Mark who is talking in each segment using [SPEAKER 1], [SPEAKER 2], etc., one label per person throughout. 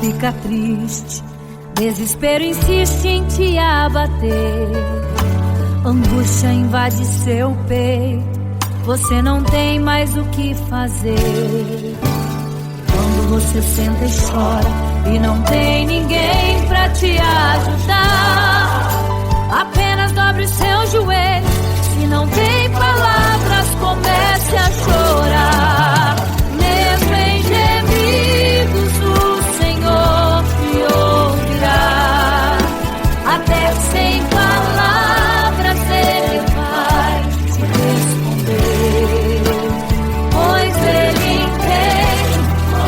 [SPEAKER 1] fica triste, desespero insiste em te abater, angústia invade seu peito, você não tem mais o que fazer. Quando você senta e chora e não tem ninguém pra te ajudar, apenas dobre os seus joelhos. Se não tem palavras, comece a chorar. Mesmo em gemidos, o Senhor te ouvirá. Até sem palavras Ele vai te responder, pois Ele entende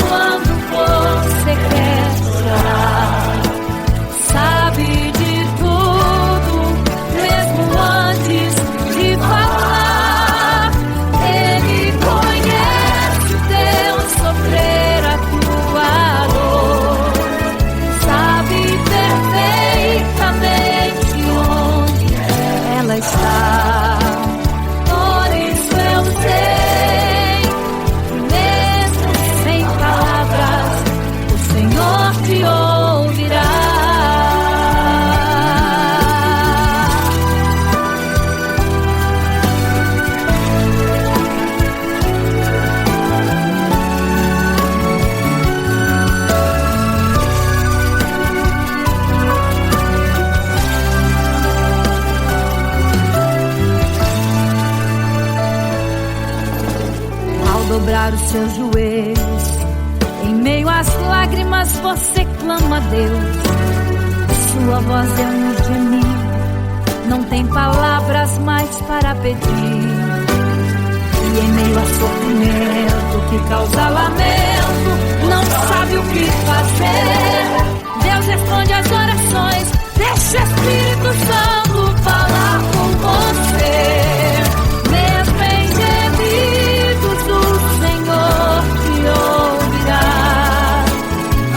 [SPEAKER 1] quando você quer chorar. Sabe de tudo, mesmo antes de falar. Ele conhece o teu sofrer, a tua dor. Sabe perfeitamente onde ela está. Por isso eu sei que mesmo sem palavras, o Senhor te ouvirá. Ao dobrar os seus joelhos, em meio às lágrimas você clama a Deus. Sua voz é um gemido, não tem palavras mais para pedir. E em meio a sofrimento que causa lamento, não sabe o que fazer. Deus responde às orações, deixa o Espírito Santo falar com você. Mesmo em gemidos, o Senhor te ouvirá.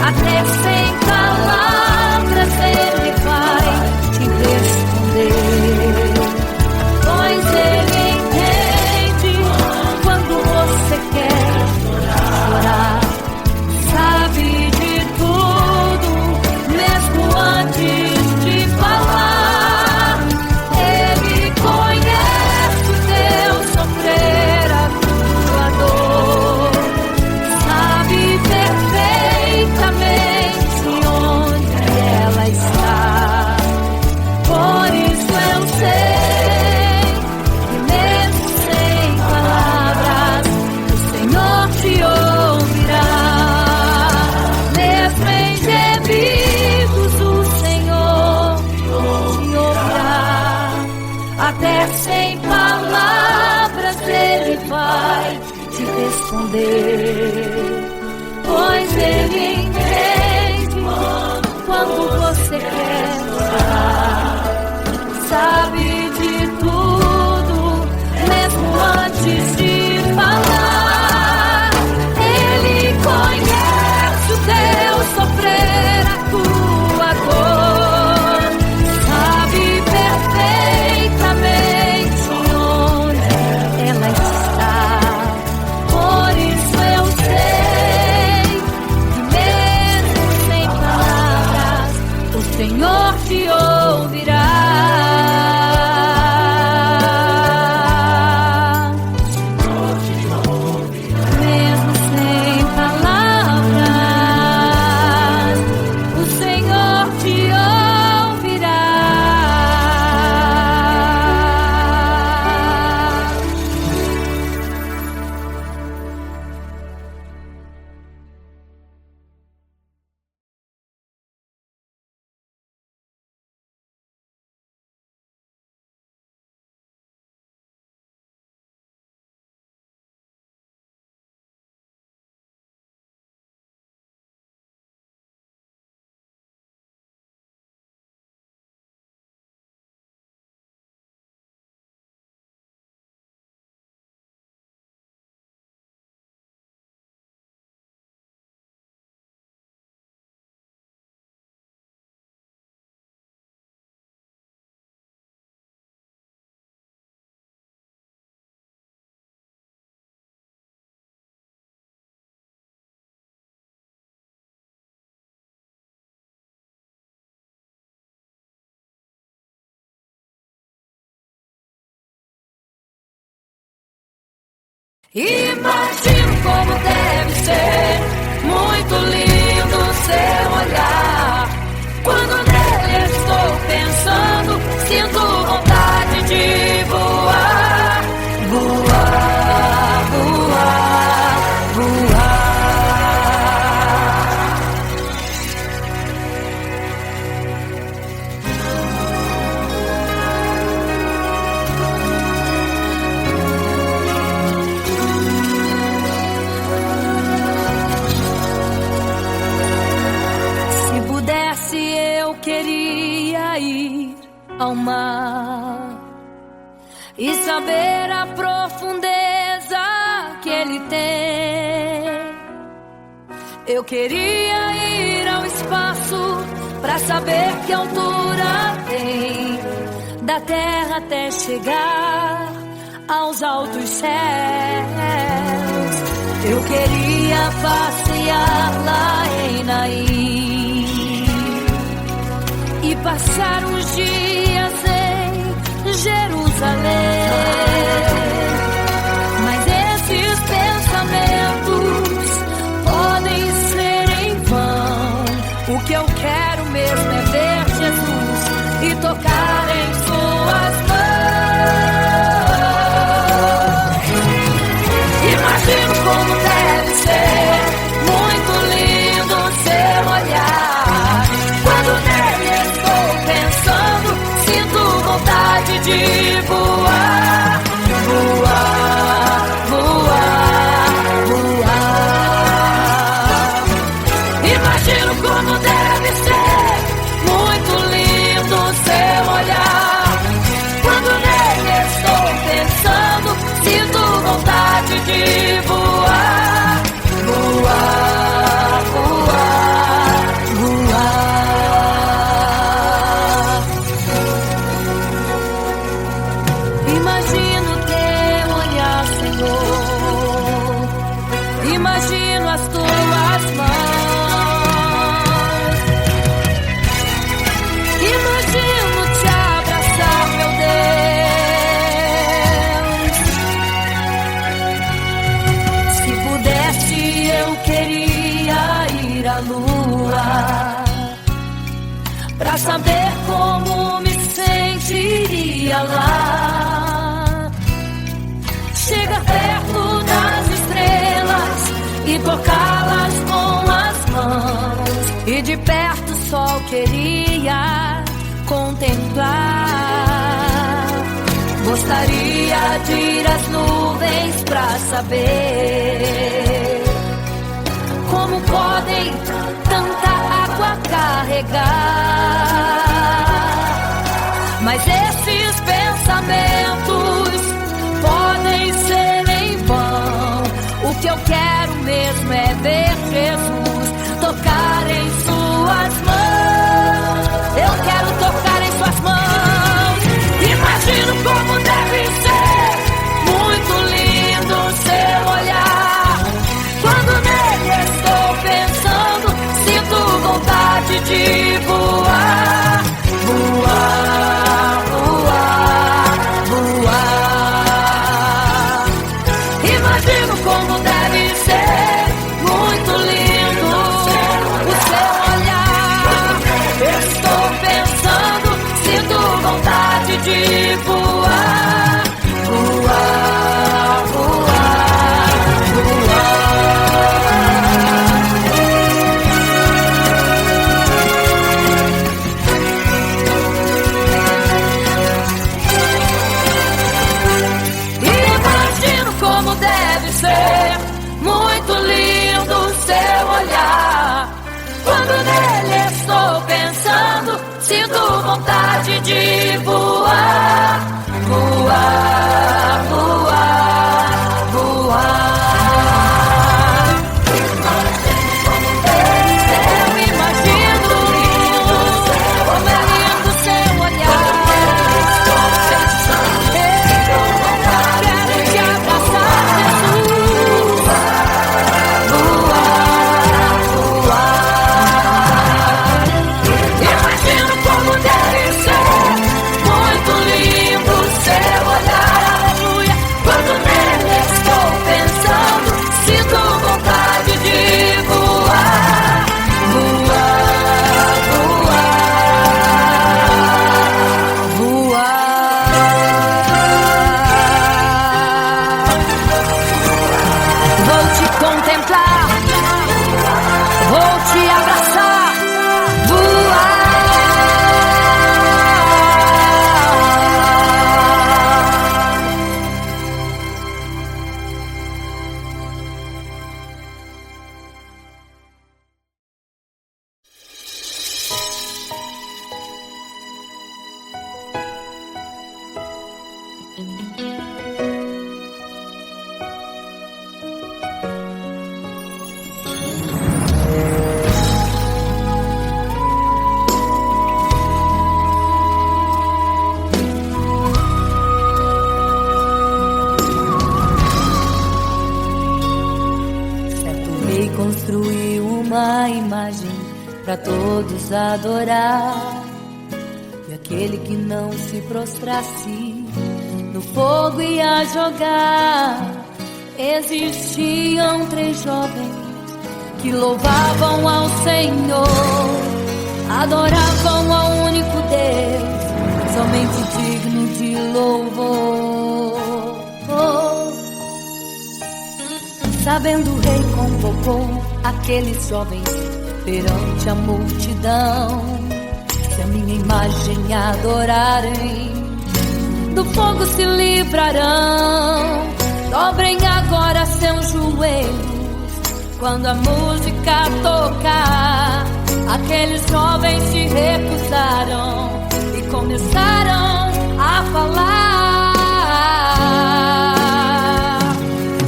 [SPEAKER 1] Até sem palavras Ele vai te responder, pois Ele entende quando você quer chorar. Sabe de tudo, mesmo antes de falar. Ele conhece o teu sofrer, a tua dor. Sabe perfeitamente onde ela está. Por isso eu sei que mesmo sem palavras, o Senhor te ouvirá. Mesmo em gemidos, o Senhor te ouvirá. Até sem palavras Ele vai te responder, pois Ele entende quando você quer chorar. Sabe de tudo, mesmo antes de falar. Ele conhece o teu sofrer, a tua dor. Sabe perfeitamente onde ela está. Por isso eu sei Imagino como deve ser muito lindo seu olhar. Quando nele estou pensando, sinto vontade de voar, voar, voar, voar. Se pudesse, eu queria ir ao mar e saber a profundeza que ele tem. Eu queria ir ao espaço pra saber que altura tem, da terra até chegar aos altos céus. Eu queria passear lá em Naim e passar uns dias em Jerusalém. Mas esses pensamentos podem ser em vão. O que eu quero mesmo é ver Jesus e tocar em suas mãos. Imagino como deve ser muito lindo seu olhar. Quando nele estou pensando, sinto vontade de voar, voar, voar, voar. Imagino como deve ser muito lindo seu olhar. Quando nele estou pensando, sinto vontade de voar, voar, voar, voar. Imagino teu olhar, Senhor. Imagino as tuas mãos. Imagino te abraçar, meu Deus. Se pudesse, eu queria ir à lua pra saber como me sentiria lá. Chegar perto das estrelas e tocá-las com as mãos, e de perto só queria contemplar. Gostaria de ir às nuvens pra saber como podem tanta água carregar. Mas esses pensamentos podem ser em vão. O que eu quero mesmo é ver Jesus tocar em suas mãos. Eu quero tocar em suas mãos. Imagino como deve ser muito lindo seu olhar. Quando nele estou pensando, sinto vontade de voar, voar, voar, voar. Imagino como deve ser muito lindo o seu olhar. Estou pensando, sinto vontade de voar, voar, voar, imagino como deve ser muito lindo o seu olhar. Quando nele estou pensando, sinto vontade de voar, voar, voar, voar. Eu imagino como é lindo o seu olhar. Quero te abraçar, Jesus. Voar, voar. Imagino como deve ser muito lindo o seu olhar. construiu uma imagem para todos adorar. E aquele que não se prostrasse no fogo ia jogar. Existiam 3 jovens que louvavam ao Senhor, adoravam ao único Deus, somente digno de louvor. Sabendo o rei convocou aqueles jovens perante a multidão. Se a minha imagem adorarem, do fogo se livrarão. Dobrem agora seus joelhos quando a música tocar. Aqueles jovens se recusaram e começaram a falar.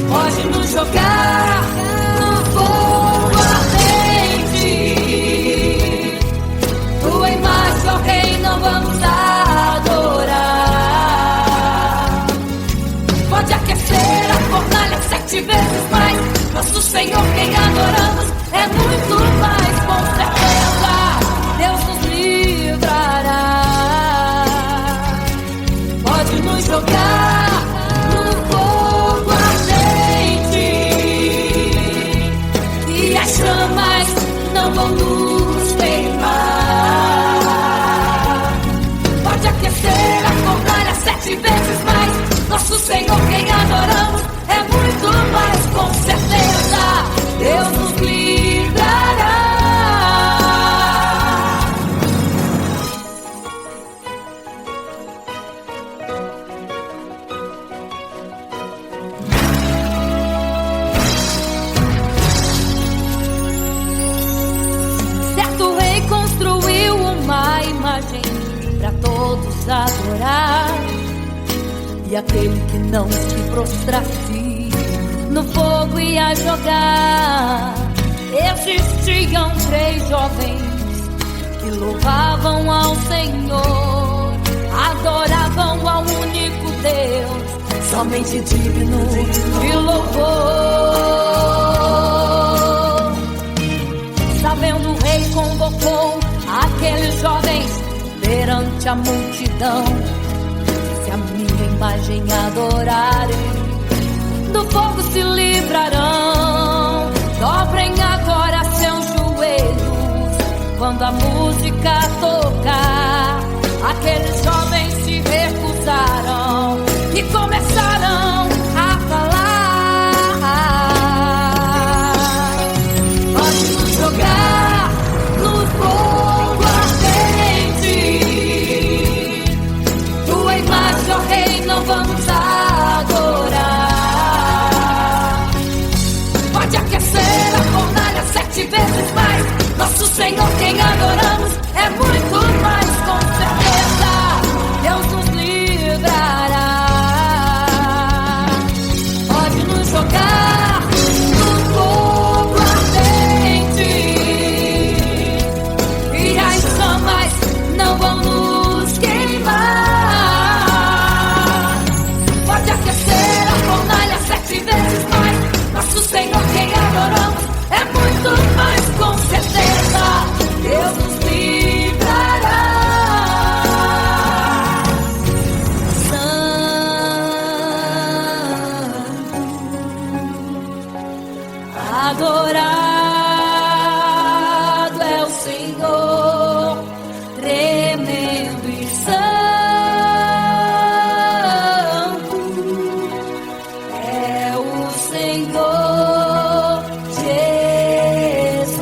[SPEAKER 1] Pode nos jogar no fogo ardente, tua imagem, ó Rei, não vamos adorar. Pode aquecer a fornalha 7 vezes mais, nosso Senhor quem adoramos é muito mais, com certeza Deus nos livrará. Pode nos jogar no fogo ardente e as chamas não vão nos queimar. Pode aquecer a fornalha 7 vezes mais, nosso Senhor quem adoramos é muito mais, com certeza Deus nos livrará. Certo rei construiu uma imagem para todos adorar. E aquele que não se prostrasse no fogo ia jogar. Existiam 3 jovens que louvavam ao Senhor, adoravam ao único Deus, somente digno de louvor. Sabendo o rei convocou aqueles jovens perante a multidão. Se a minha imagem adorarem, do fogo se livrarão. Dobrem agora seus joelhos quando a música tocar. Aqueles jovens se recusaram e começaram a falar. Pode nos jogar no fogo ardente, tua imagem, ó Rei, não vamos adorar. Pode aquecer a fornalha 7 vezes mais, nosso Senhor quem adoramos é muito mais, com certeza Deus nos livrará. Pode nos jogar no fogo ardente e as chamas não vão nos queimar. Pode aquecer a fornalha 7 vezes mais, nosso Senhor quem adoramos é muito mais, com certeza Deus nos livrará. Adorado é o Senhor, tremendo e santo é o Senhor Jesus.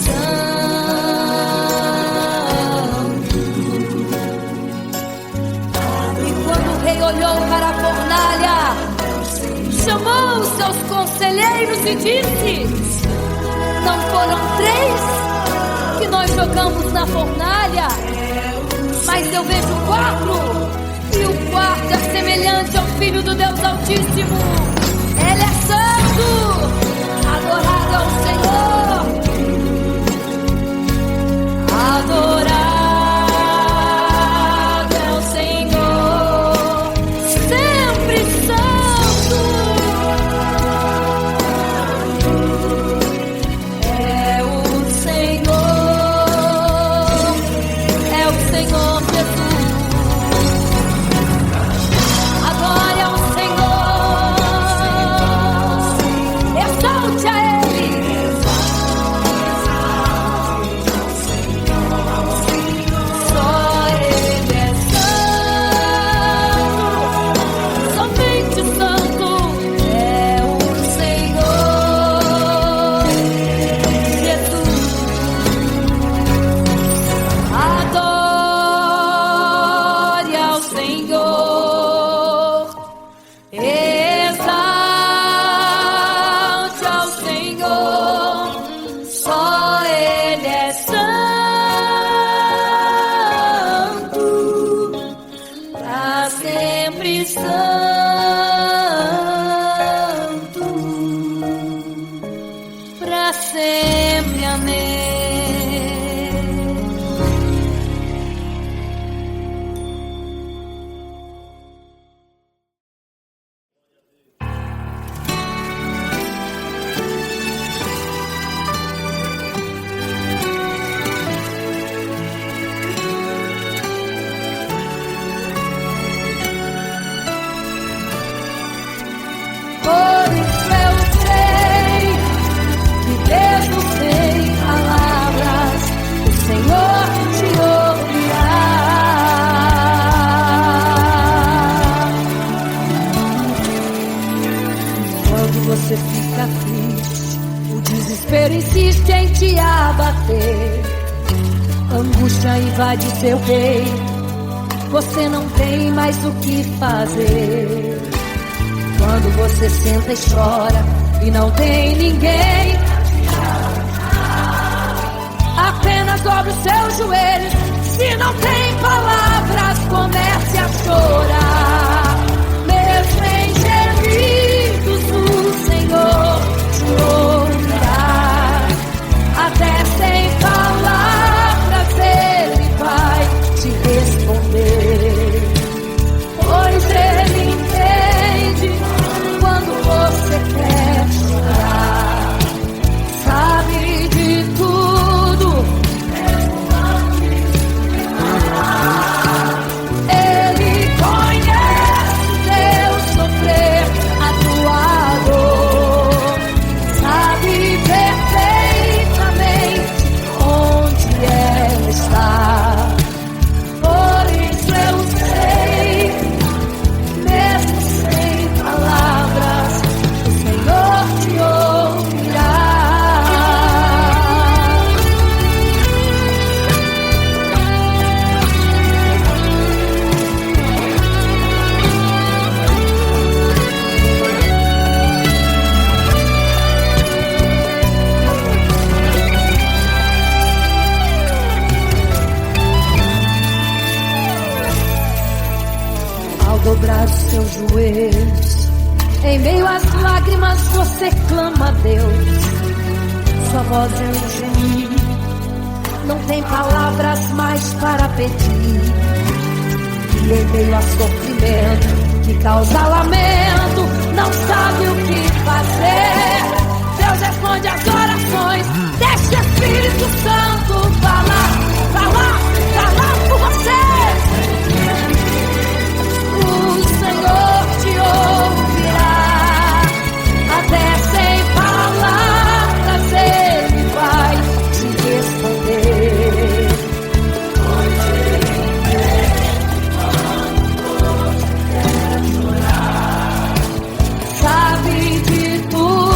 [SPEAKER 1] Santo. E quando o rei olhou para a fornalha, chamou os seus conselheiros e disse: não foram 3 que nós jogamos na fornalha, mas eu vejo 4, e o quarto é semelhante ao Filho do Deus Altíssimo. Ele é santo, adorado ao Senhor, adorado é o Senhor, sempre santo. sempre. Amém. Por isso eu sei que mesmo sem palavras o Senhor te ouvirá. Quando você fica triste, o desespero insiste em te abater. A angústia invade seu peito, você não tem mais o que fazer. Quando você senta e chora e não tem ninguém, apenas dobre os seus joelhos. Se não tem palavras, comece a chorar. Mesmo em gemidos, o Senhor te ouvirá. Até sem palavras, Ele vai te responder. Pois Ele entende quando você quer chorar, sabe de tudo, Ele conhece teu sofrer, a tua dor, sabe perfeitamente onde ela está. Por isso eu sei, mesmo sem palavras, o Senhor te ouvirá. Ao dobrar os seus joelhos, em meio às lágrimas você clama a Deus. Sua voz é um gemido, não tem palavras mais para pedir. E em meio a sofrimento que causa lamento, não sabe o que fazer. Deus responde às orações, deixa o Espírito Santo falar por você. O Senhor te ouvirá, até sem palavras Ele vai te responder. Pois Ele entende quando você quer chorar, sabe de tudo.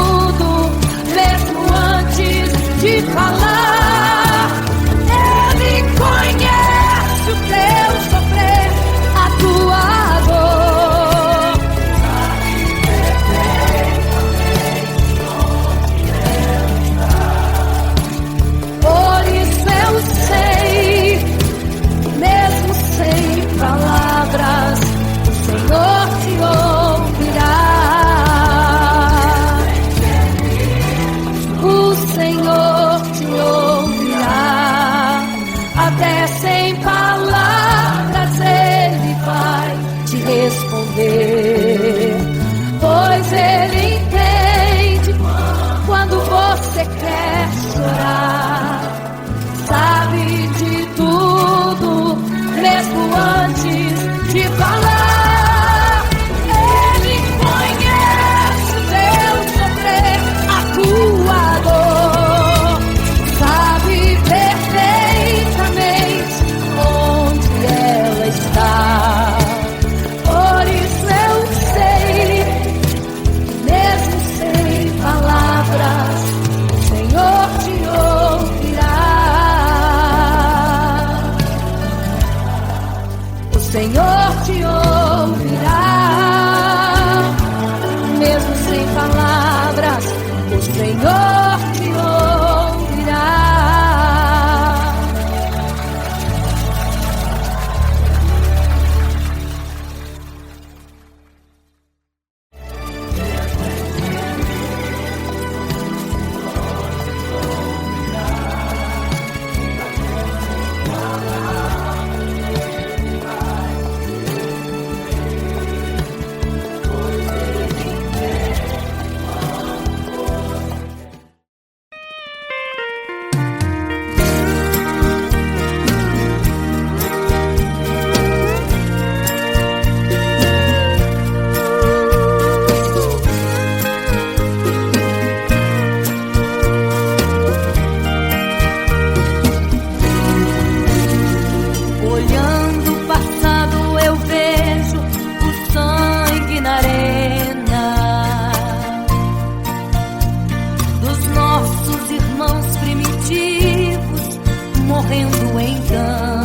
[SPEAKER 1] morrendo então.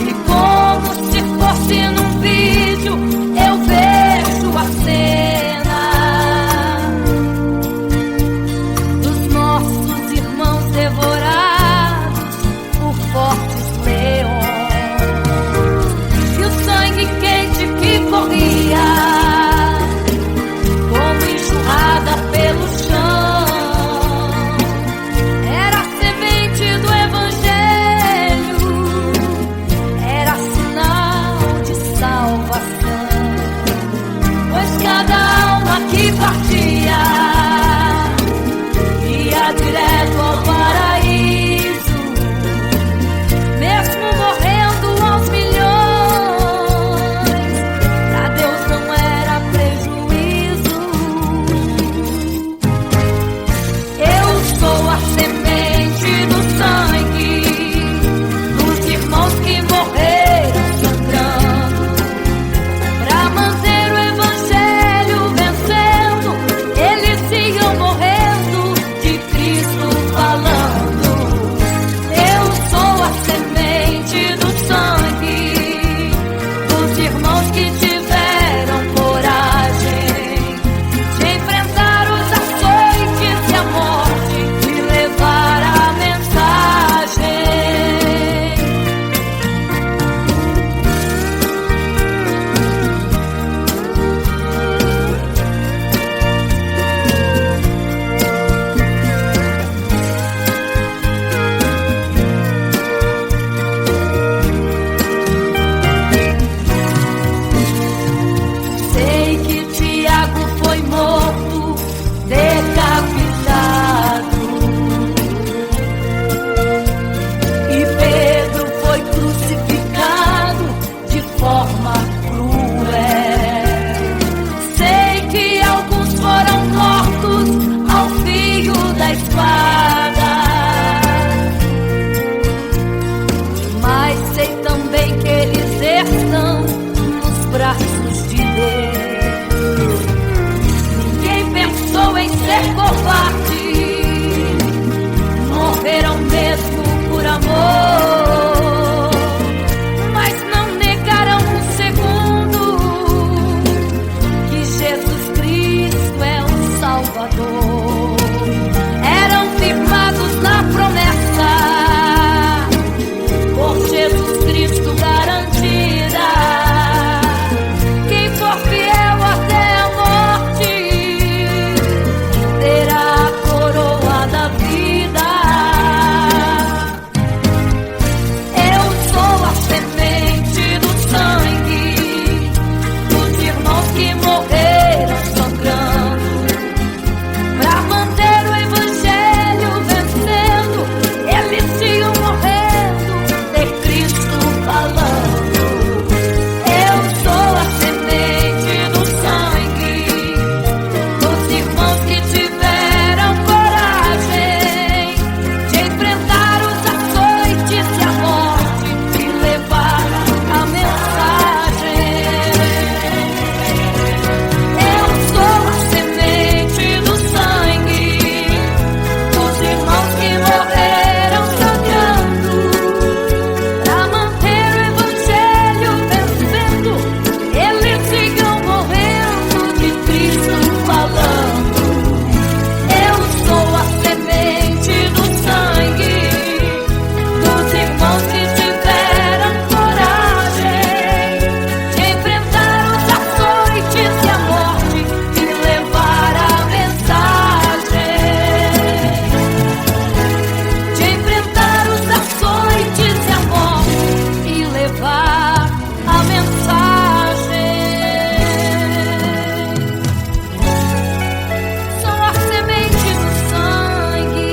[SPEAKER 1] E como se fosse num vídeo, eu vejo a cena dos nossos irmãos devorados por fortes leões. E o sangue quente que corria como enxurrada pelo chão era a semente do Evangelho, era sinal de salvação. Pois cada alma que partia ia direto ao paraíso, mesmo morrendo aos milhões. Pra Deus não era prejuízo. Eu sou a semente do sangue dos irmãos que morreram sangrando pra manter o Evangelho vencendo. Eles iam morrendo de Cristo falando. Eu sou a semente do sangue dos irmãos que tiveram coragem de enfrentar os açoites e a morte e levar a mensagem. Sei que Tiago foi morto, decapitado, e Pedro foi crucificado de forma cruel. Sei que alguns foram mortos ao fio da espada, mas sei também que eles estão nos braços de Deus. Ninguém pensou em ser covarde, morreram mesmo por amor, mas não negaram um segundo que Jesus Cristo é o Salvador. Eram firmados na promessa, por Jesus Cristo garantida. Quem for fiel até a morte terá a coroa da vida. Eu sou a semente do sangue dos irmãos que morreram sangrando pra manter o Evangelho vencendo. Eles iam morrendo de Cristo falando. Eu sou a semente do sangue dos irmãos que tiveram coragem de enfrentar os açoites e a morte e levar a mensagem. Eu sou a semente do sangue dos irmãos que morreram sangrando pra manter o Evangelho vencendo. Eles iam morrendo de Cristo falando. Eu sou a semente do sangue dos irmãos que tiveram coragem de enfrentar os açoites e a morte e levar a mensagem. De enfrentar os açoites e a morte e levar a mensagem. Sou a semente do sangue.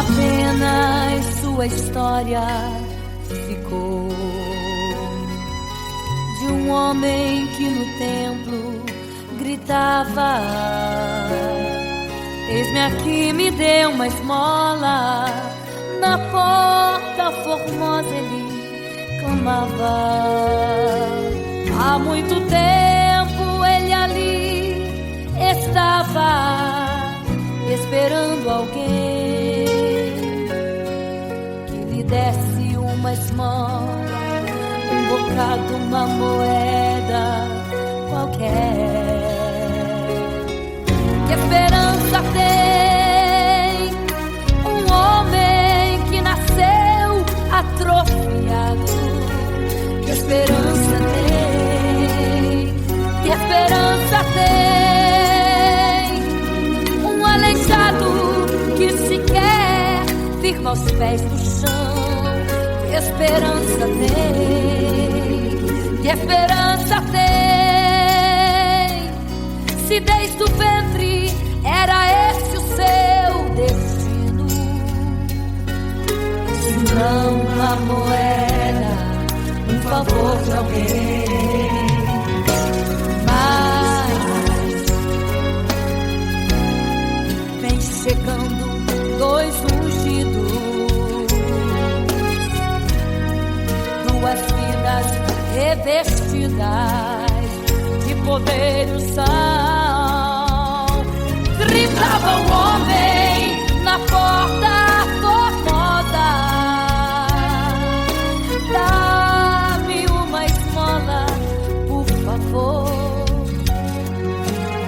[SPEAKER 1] Apenas sua história ficou. um homem que no templo gritava: eis-me aqui, me dê uma esmola. Na porta formosa ele clamava. Há muito tempo ele ali estava, esperando alguém que lhe desse uma esmola, um bocado, uma moeda qualquer. Que esperança tem um homem que nasceu atrofiado? Que esperança tem? Que esperança tem um aleijado que sequer firma os pés no chão? Que esperança tem? Que esperança tem? Se desde o ventre era esse o seu destino, se não uma moeda, um favor de alguém. Mas vem chegando dois ungidos, duas vidas revestidas de poder e unção. Gritava o homem na porta formosa: dá-me uma esmola, por favor.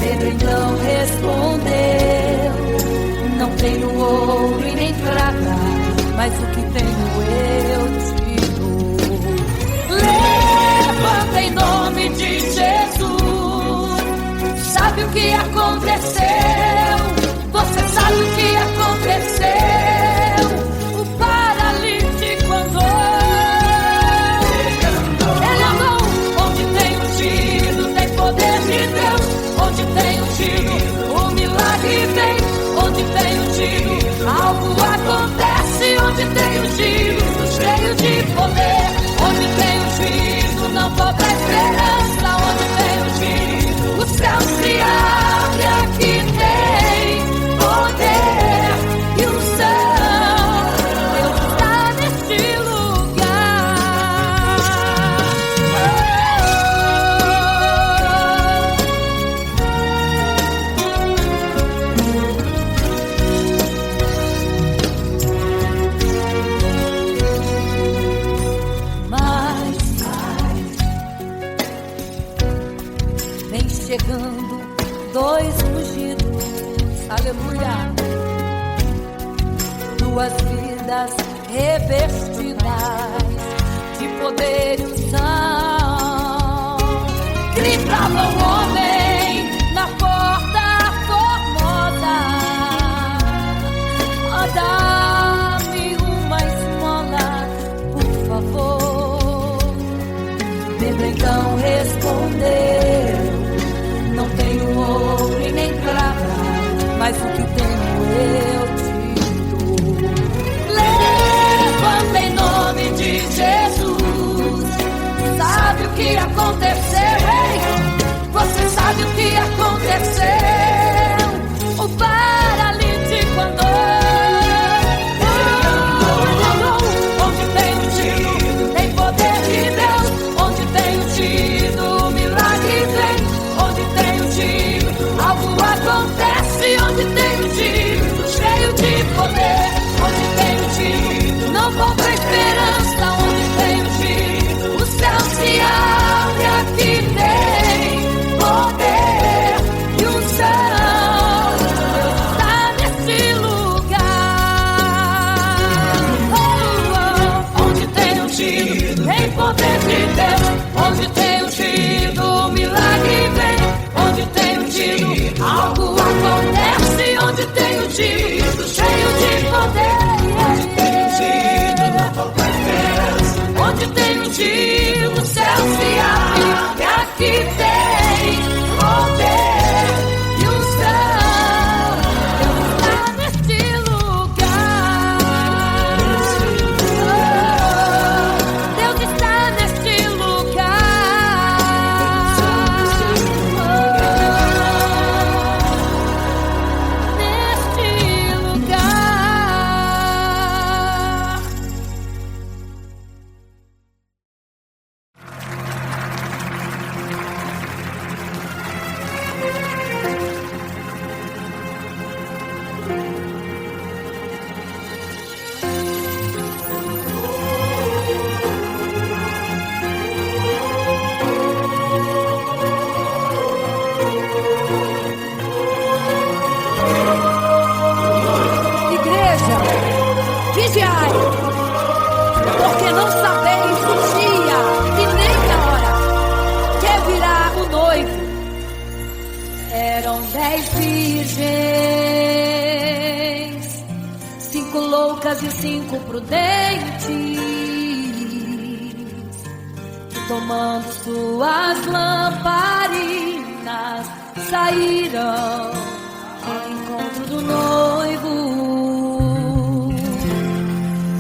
[SPEAKER 1] Pedro então respondeu: não tenho ouro e nem prata, mas o que tenho eu te dou. Levanta em nome de Jesus. Sabe o que aconteceu? Você sabe o que aconteceu? O paralítico andou. Ele andou. Onde tem ungido, tem poder de Deus. Onde tem ungido, o milagre vem. Onde tem ungido, algo acontece. Onde tem ungido, cheio de poder. Onde tem ungido, não falta esperança. Onde tem ungido, o céu se abre. Aqui tem poder e unção. Deus está neste lugar. Mas vem chegando dois ungidos, aleluia, duas vidas revestidas de poder e unção. Gritava o homem na porta formosa: oh, dá-me uma esmola, por favor. Pedro então respondeu: não tenho ouro e nem prata, mas o que tenho eu te dou. Levanta em nome de Jesus. Sabe o que aconteceu, hein? Você sabe vejam, vigiai, porque não sabeis o dia e nem a hora que virá o noivo. Eram 10 virgens, 5 loucas e 5 prudentes, tomando suas lamparinas, saíram ao encontro do noivo.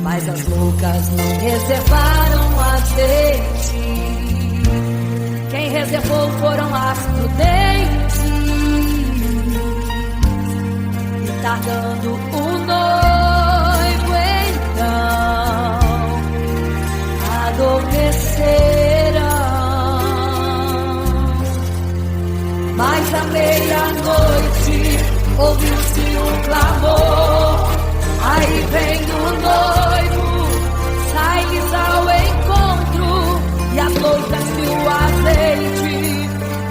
[SPEAKER 1] Mas as loucas não reservaram azeite, quem reservou foram as prudentes. E tardando o noivo então adormeceram. Mas à meia-noite ouviu-se um clamor, aí vem o noivo, sai-lhes ao encontro. E as loucas que o azeite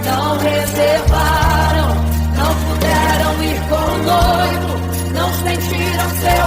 [SPEAKER 1] não reservaram, não puderam ir com o noivo, não sentiram seu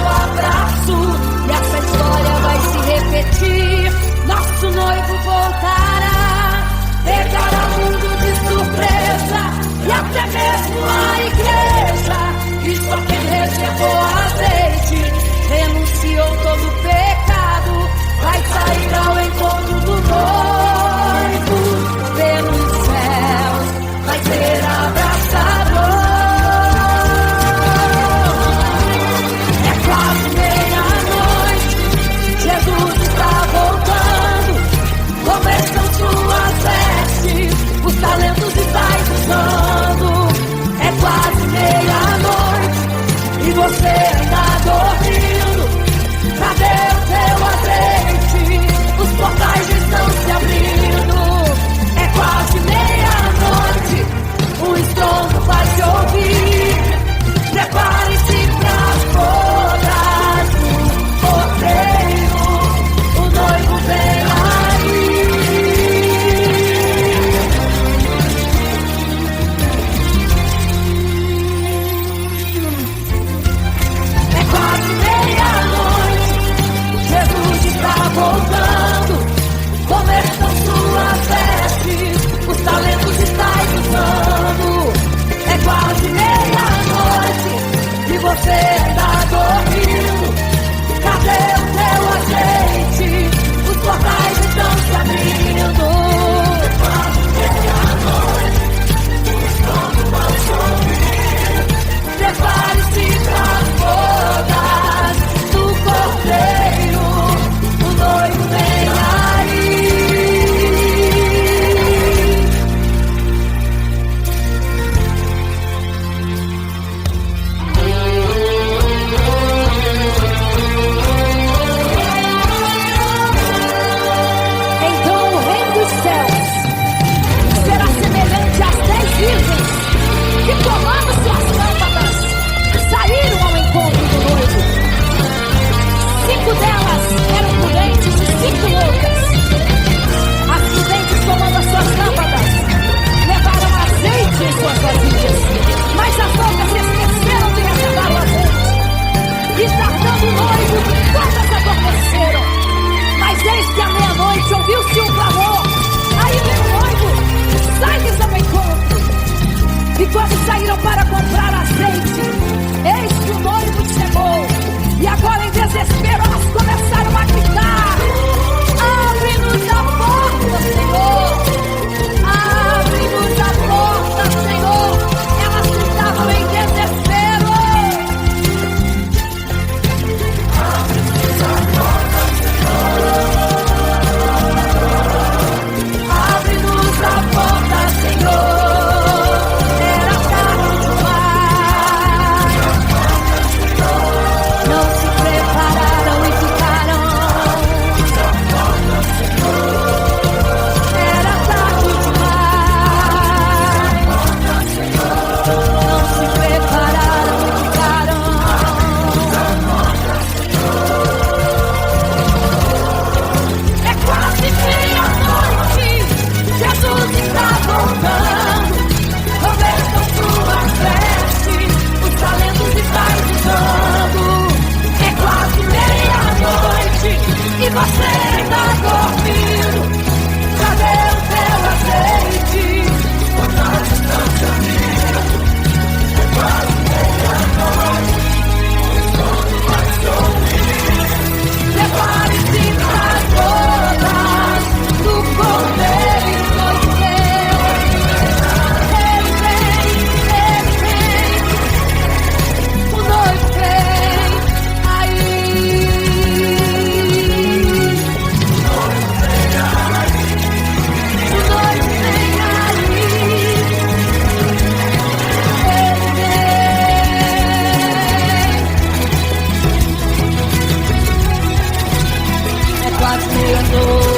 [SPEAKER 1] você está dormindo, cadê o teu azeite? Na distância minha, quase meia-noite, quando vai sorrir. Prepare-se para as bodas do Cordeiro noivo. Ele vem, o noivo vem aí. O noivo vem aí. É quase meia-noite.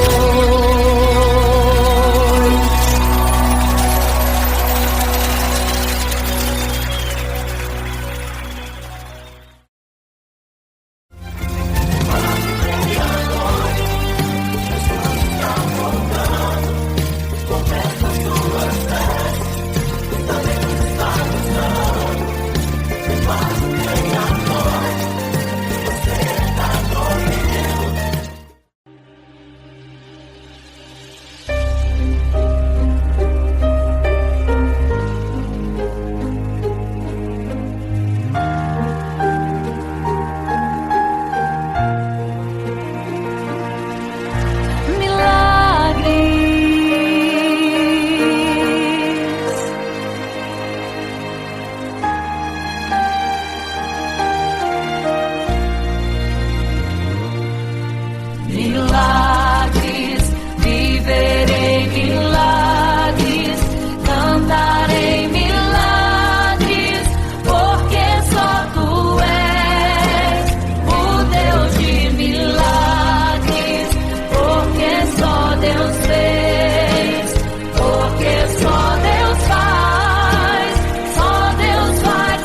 [SPEAKER 1] Milagres, viverei milagres, cantarei milagres, porque só tu és o Deus de milagres, porque só Deus fez, porque só Deus faz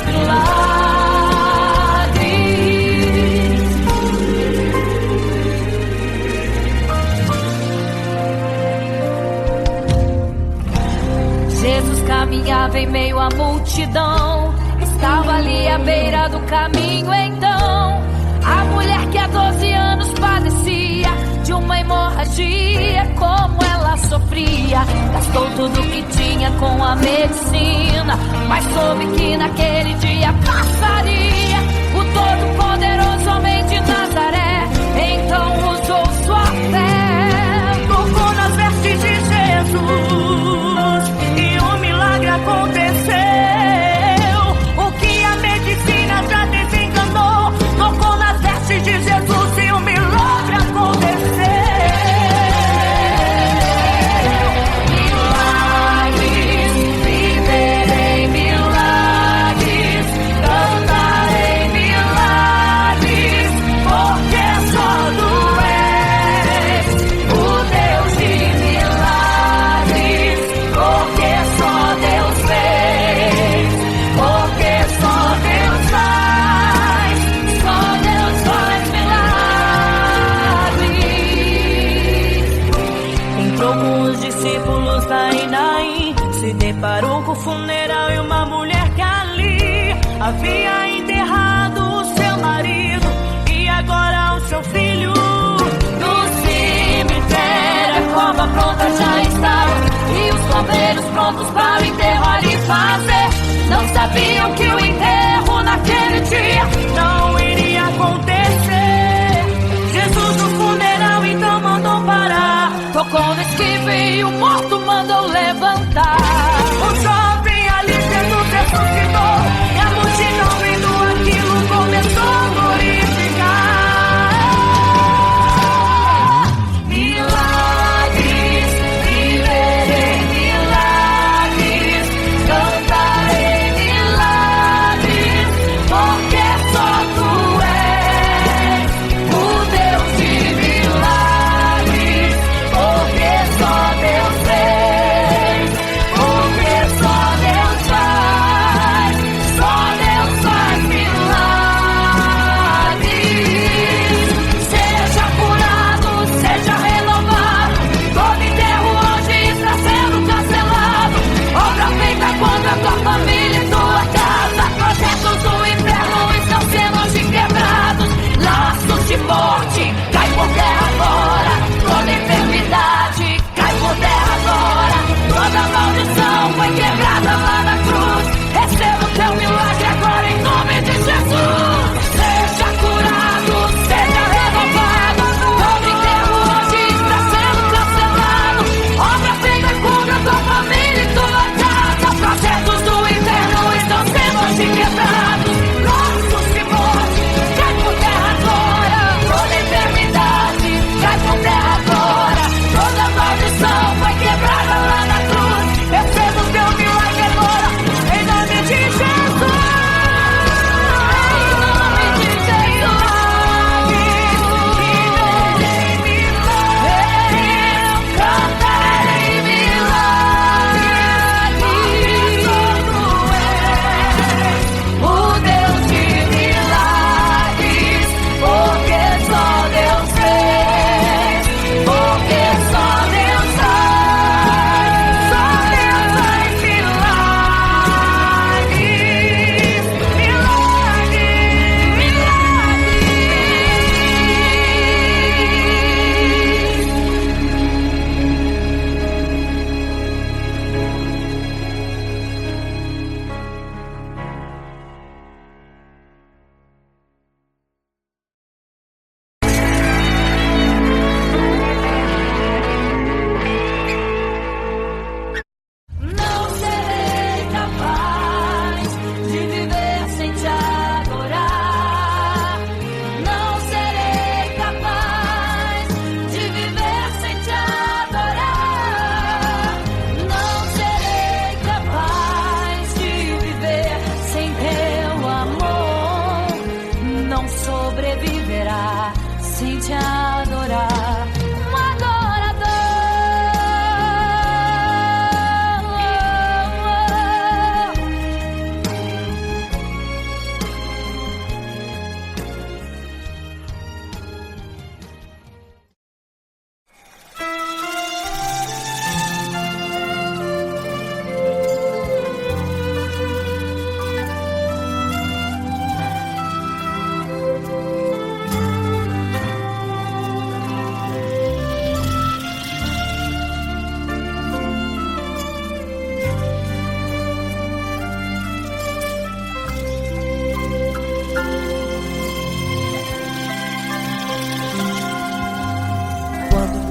[SPEAKER 1] milagres. Jesus caminhava em meio à multidão, estava ali à beira do caminho então. A mulher que há 12 anos padecia de uma hemorragia, como ela sofria. Gastou tudo que tinha com a medicina, mas soube que naquele dia passaria. O todo-poderoso homem de Nazaré então usou sua fé, tocou nas vestes de Jesus e um milagre aconteceu. O que a medicina já desenganou, tocou nas vestes de Jesus e um milagre aconteceu. Milagres, viverei milagres, cantarei milagres, porque só tu és o Deus de milagres, porque só Deus fez, porque só Deus faz milagres. Entrou com os discípulos lá em Naim, se deparou com o funeral e uma mulher que ali havia enterrado o seu marido e agora o seu filho. No cemitério a cova pronta já estava e os coveiros prontos para o enterro ali fazer. Não sabiam que o enterro naquele dia não iria acontecer. Jesus no funeral então mandou parar, tocou no esquife e o morto mandou levantar. O jovem ali Jesus ressuscitou e a multidão vendo aquilo começou a glorificar. Milagres, viverei milagres, cantarei milagres, viverá sem te adorar. Um adorador.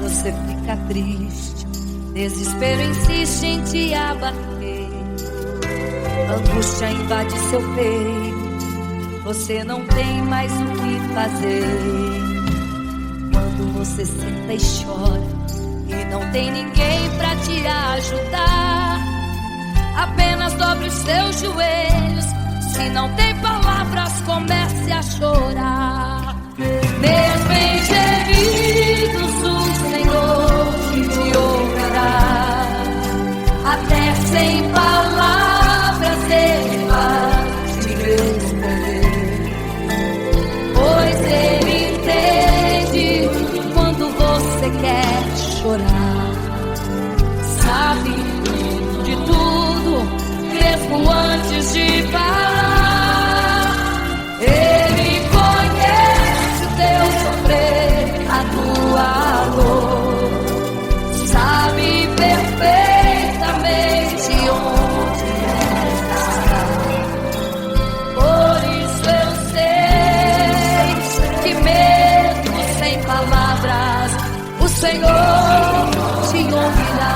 [SPEAKER 2] Você fica triste, desespero insiste em te abater, angústia invade seu peito, você não tem mais o que fazer. Quando você senta e chora e não tem ninguém pra te ajudar, apenas dobre os seus joelhos. Se não tem palavras, comece a chorar. Mesmo em gemidos, o Senhor te ouvirá. Até sem palavras Ele vai te responder, pois Ele entende quando você quer chorar. Sabe de tudo, mesmo antes de falar. Ele conhece o teu sofrer, a tua dor. Sabe perfeitamente onde está. Por isso eu sei que mesmo sem palavras, o Senhor te ouvirá.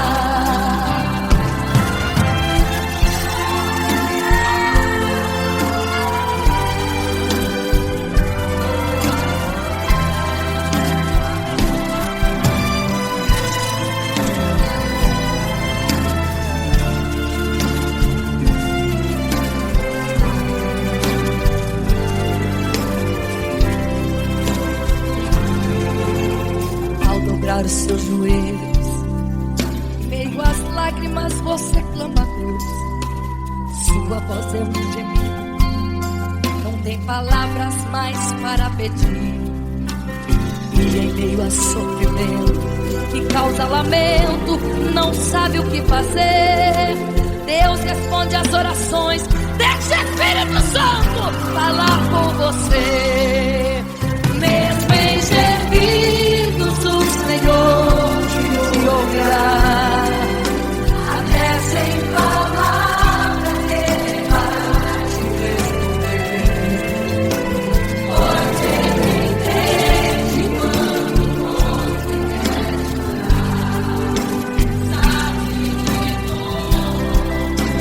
[SPEAKER 2] Os seus joelhos, em meio às lágrimas você clama a Deus. Sua voz é um gemido, não tem palavras mais para pedir. E em meio a sofrimento que causa lamento, não sabe o que fazer. Deus responde às orações, deixa o Espírito Santo falar com você. Mesmo em gemidos, o Senhor te ouvirá. Até sem palavras Ele vai te responder, pois Ele entende quando você quer chorar. Sabe de tudo,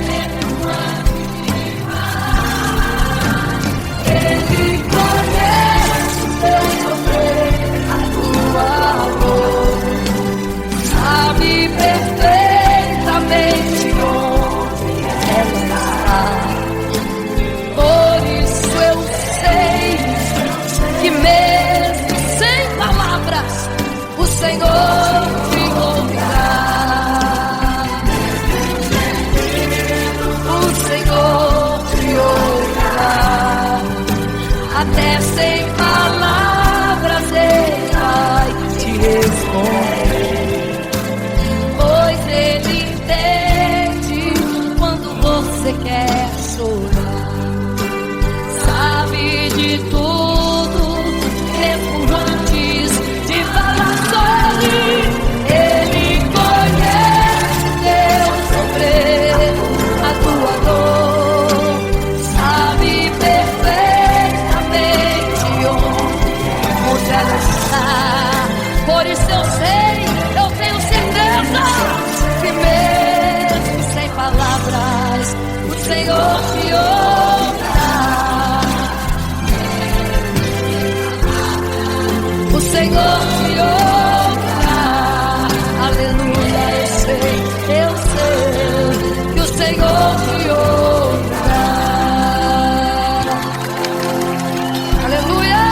[SPEAKER 2] mesmo antes de falar. Ele conhece o teu sofrer, a tua dor. Sabe perfeitamente onde ela está. Por isso eu sei que mesmo sem palavras, o Senhor te ouvirá. O Senhor te ouvirá. Até sem palavras Ele vai te responder, pois Ele entende quando você quer chorar. Sabe de tudo, mesmo antes de falar sobre. Ele conhece teu sofrer, a tua dor. Sabe perfeitamente onde ela está. Por isso eu sei, eu tenho certeza que mesmo sem palavras, o Senhor te ouvirá. O Senhor te ouvirá. Aleluia, eu sei que o Senhor te ouvirá. Aleluia.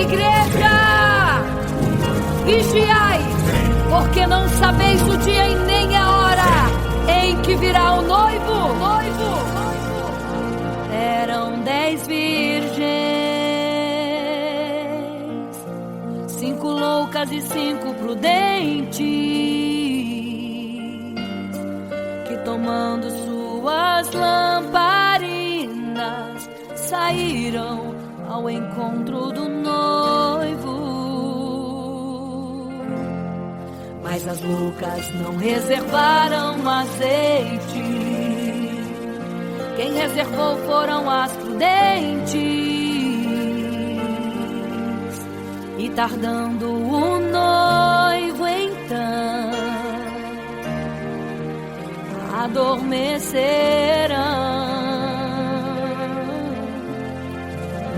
[SPEAKER 1] Igreja, vigiai, porque não sabeis o dia e nem a hora em que virá o noivo. Eram 10 virgens, 5 loucas e 5 prudentes, que tomando suas lamparinas saíram ao encontro do noivo. Mas as loucas não reservaram azeite. Quem reservou foram as prudentes. E tardando o noivo então, adormecerão.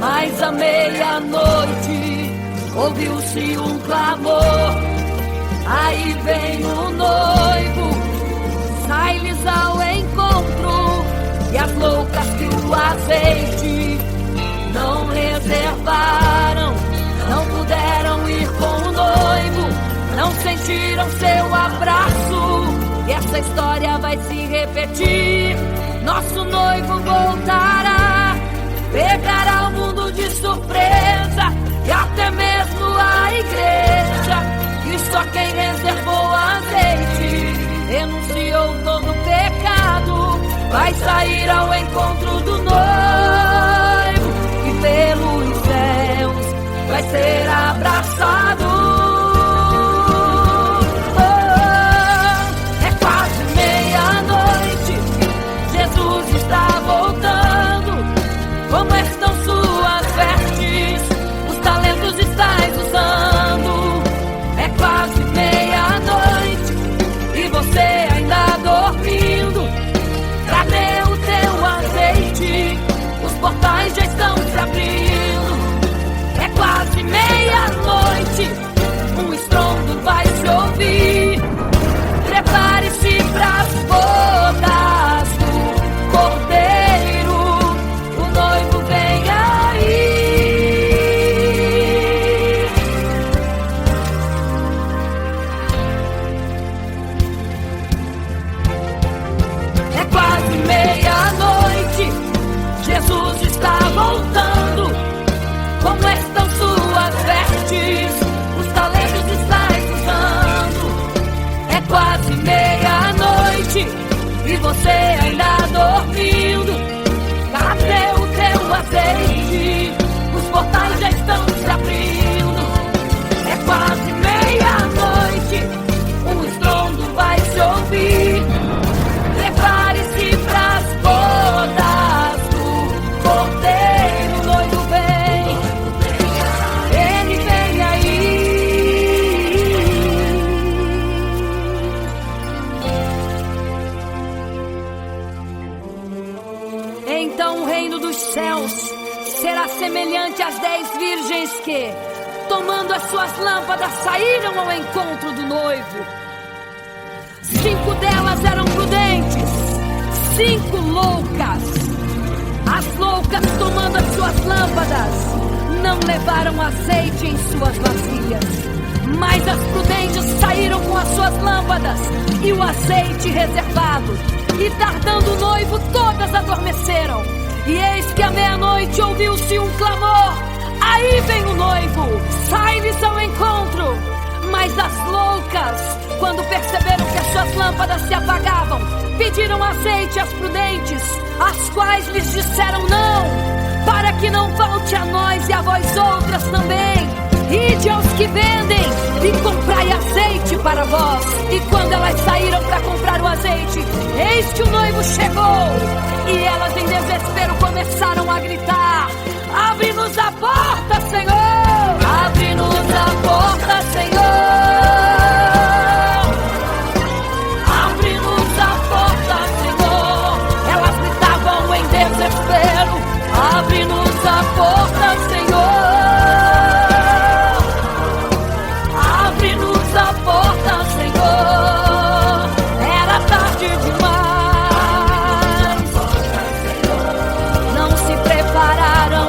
[SPEAKER 1] Mas à meia-noite ouviu-se um clamor. Aí vem o noivo, sai-lhes ao encontro. E as loucas que o azeite não reservaram, não puderam ir com o noivo, não sentiram seu abraço. E essa história vai se repetir. Nosso noivo voltará, pegará o mundo de surpresa, e até mesmo a igreja. E só quem reservou azeite, renunciou todo pecado, vai sair ao encontro do noivo, e pelos céus vai ser abraçado. É quase meia-noite, Jesus está voltando. Como estão suas vestes? Os talentos estáis usando. É quase meia-noite e você ainda dormindo. Cadê o teu azeite? Os portais já estão se abrindo. É quase meia-noite, um estrondo vai se ouvir. Prepare-se pras bodas do Cordeiro, o noivo vem aí. É quase meia-noite, Jesus está voltando. Como estão suas vestes? Os talentos estáis usando. É quase meia-noite e você ainda dormindo. Cadê o teu azeite? Os portais já estão se abrindo. É quase meia-noite, um estrondo vai se ouvir. Prepare-se pras bodas do Cordeiro, o noivo vem. Ele vem aí. Então o reino dos céus será semelhante às 10 virgens que, tomando as suas lâmpadas, saíram ao encontro do noivo. 5 delas eram prudentes, 5 loucas. As loucas, tomando as suas lâmpadas, não levaram azeite em suas vasilhas. Mas as prudentes saíram com as suas lâmpadas e o azeite reservado. E tardando o noivo, todas adormeceram. E eis que à meia-noite ouviu-se um clamor. Aí vem o noivo, sai-lhes ao encontro. Mas as loucas, quando perceberam que as suas lâmpadas se apagavam, pediram azeite às prudentes, as quais lhes disseram não, para que não falte a nós e a vós outras também. Ide aos que vendem e comprai azeite para vós. E quando elas saíram para comprar o azeite, eis que o noivo chegou. E elas em desespero começaram a gritar: abre-nos a porta, Senhor! Abre-nos a porta, Senhor! Abre-nos a porta, Senhor! Elas gritavam em desespero: abre-nos a porta, Senhor! Abre-nos a porta, Senhor! Era tarde demais. Não se prepararam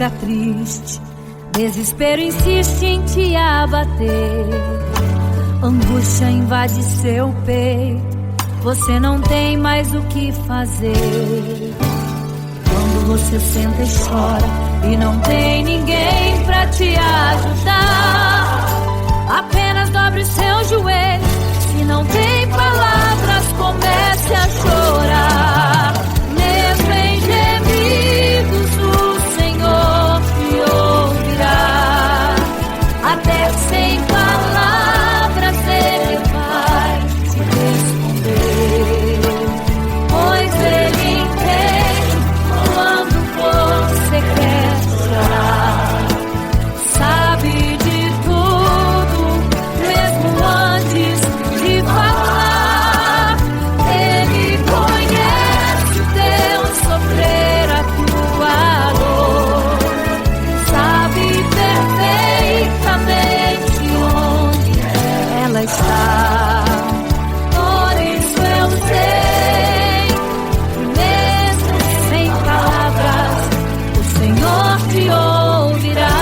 [SPEAKER 1] esteja triste, desespero insiste em te abater, angústia invade seu peito, você não tem mais o que fazer. Quando você senta e chora e não tem ninguém pra te ajudar, apenas dobre seus joelhos. Se não tem palavras, comece a chorar. Mesmo em gemidos, o Senhor te ouvirá. Até sem palavras Ele vai te responder, pois Ele entende quando você quer chorar. Sabe de tudo, mesmo antes de falar. Ele conhece o teu sofrer, a tua dor. Sabe perfeitamente onde ela está. Por isso eu sei que mesmo sem palavras, o Senhor te ouvirá.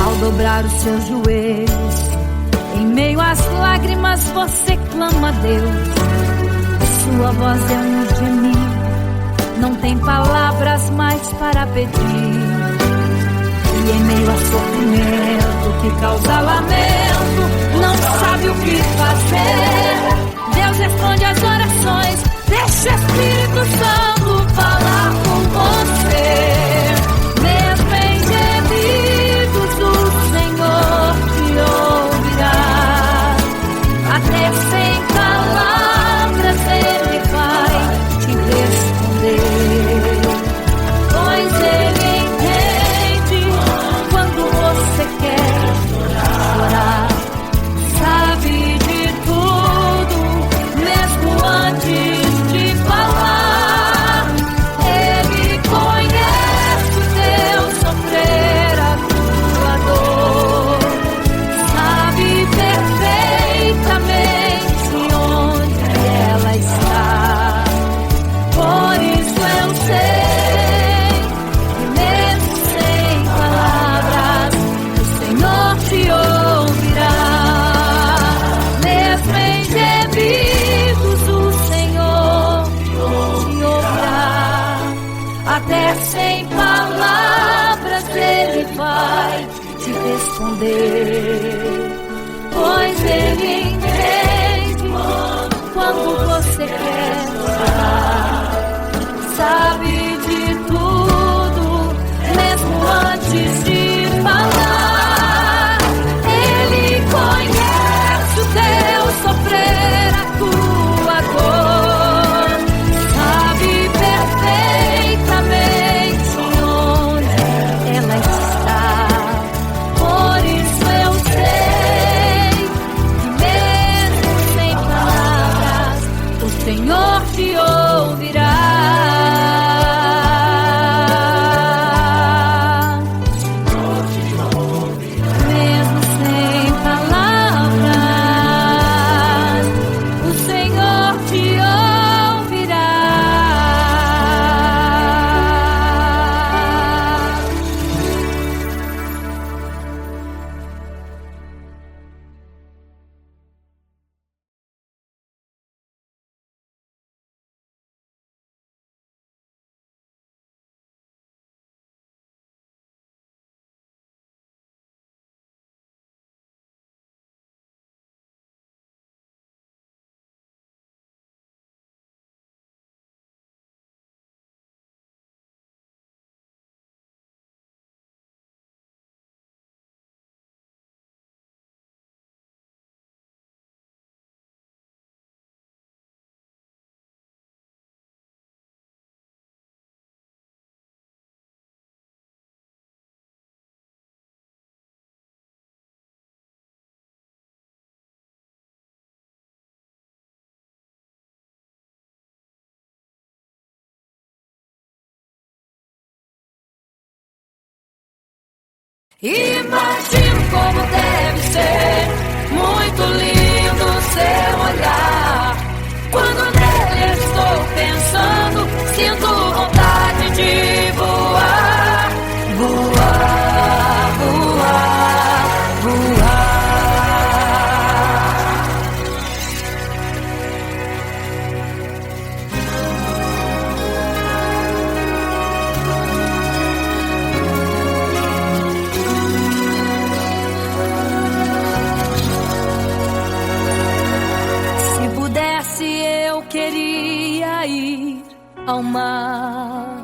[SPEAKER 1] Ao dobrar os seus joelhos, em meio às lágrimas você clama a Deus. Sua voz é um gemido, não tem palavras mais para pedir. E em meio a sofrimento que causa lamento, não sabe o que fazer. Deus responde às orações, deixa o Espírito Santo falar com você. Mesmo em gemidos, o Senhor te ouvirá. Até sem palavras Ele vai te responder, pois Ele entende quando você quer chorar. Sabe de tudo, mesmo antes de falar. Ele conhece o teu sofrer, a tua dor. Sabe perfeitamente onde ela está. Por isso eu sei que mesmo sem palavras, o Senhor te ouvirá. Mesmo em gemidos, o Senhor te ouvirá. Até sem palavras Ele vai te responder, pois Ele entende quando você quer chorar. Sabe de tudo, mesmo antes de falar. Ele conhece o teu sofrer, a tua dor. Sabe perfeitamente onde ela está. Por isso eu sei que mesmo sem palavras, o Senhor te ouvirá. Imagino como deve ser muito lindo seu olhar. Quando nele estou pensando, sinto vontade de voar, voar, voar, voar. Se pudesse, eu queria ir ao mar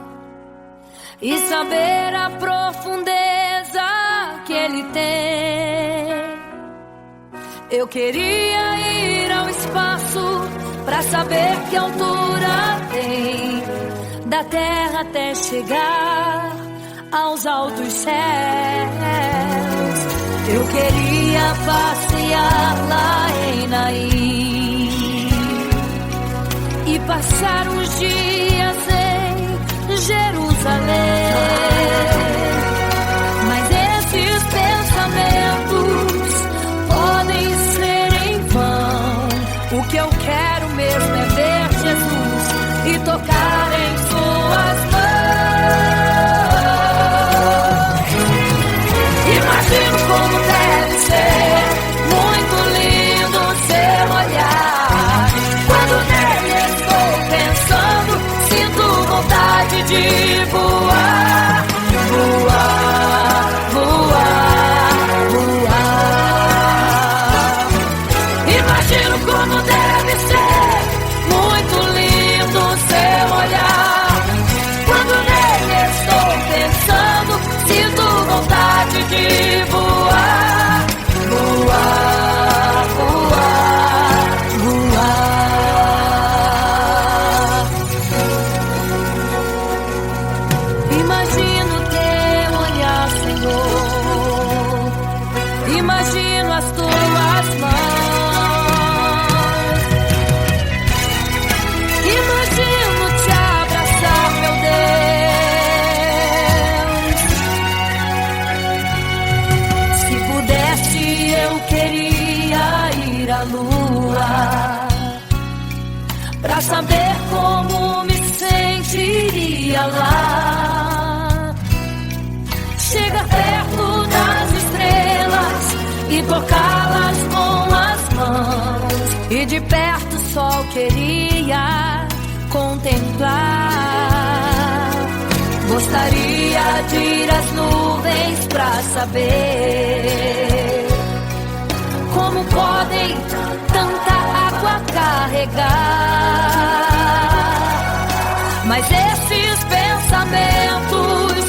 [SPEAKER 1] e saber a profundeza que ele tem. Eu queria ir ao espaço pra saber que altura tem, da terra até chegar aos altos céus. Eu queria passear lá em Naim e passar uns dias em Jerusalém. Mas esses pensamentos podem ser em vão. O que eu quero mesmo é ver Jesus e tocar em suas mãos. Imagino como deve ser muito lindo seu olhar. Quando nele estou pensando, sinto vontade de voar, voar, voar, voar. Imagino como deve ser muito lindo seu olhar. Quando nele estou pensando, sinto vontade de voar, voar, voar, voar. Imagino teu olhar, Senhor. Imagino as tuas mãos. Imagino te abraçar, meu Deus. Se pudesse, eu queria ir à lua pra saber como me sentiria lá. Chegar perto das estrelas e tocá-las com as mãos, e de perto só queria contemplar. Gostaria de ir às nuvens pra saber como podem tanta água carregar. Mas esses pensamentos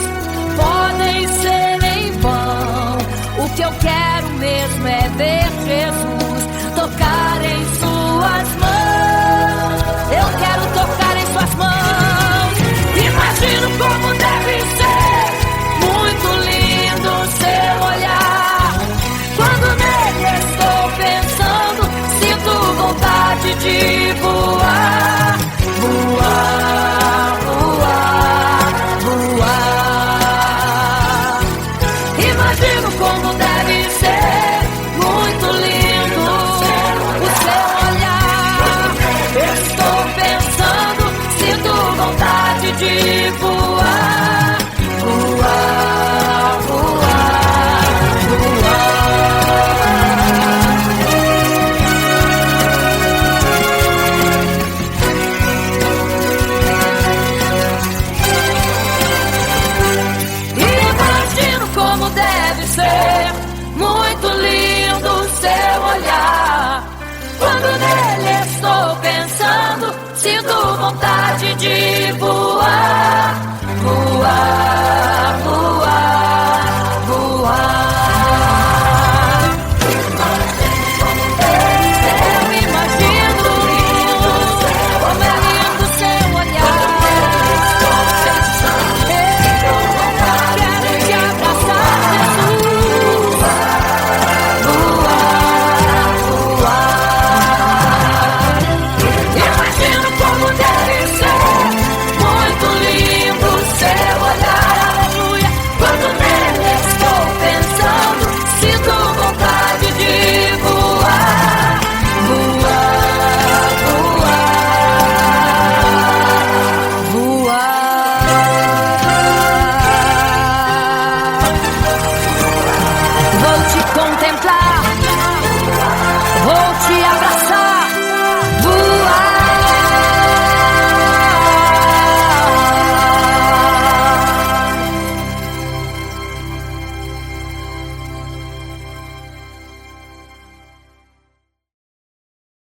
[SPEAKER 1] podem ser em vão. O que eu quero mesmo é ver Jesus tocar em suas mãos. Eu quero tocar em suas mãos. Imagino como deve ser muito lindo seu olhar. Quando nele estou pensando, sinto vontade de voar, voar, voar, voar. Imagino como deve ser muito lindo o seu olhar. Estou pensando, sinto vontade de voar, voar, voar, voar. Imagino como deve ser muito lindo o seu olhar. Quando nele estou pensando, sinto vontade de voar, voar, voar.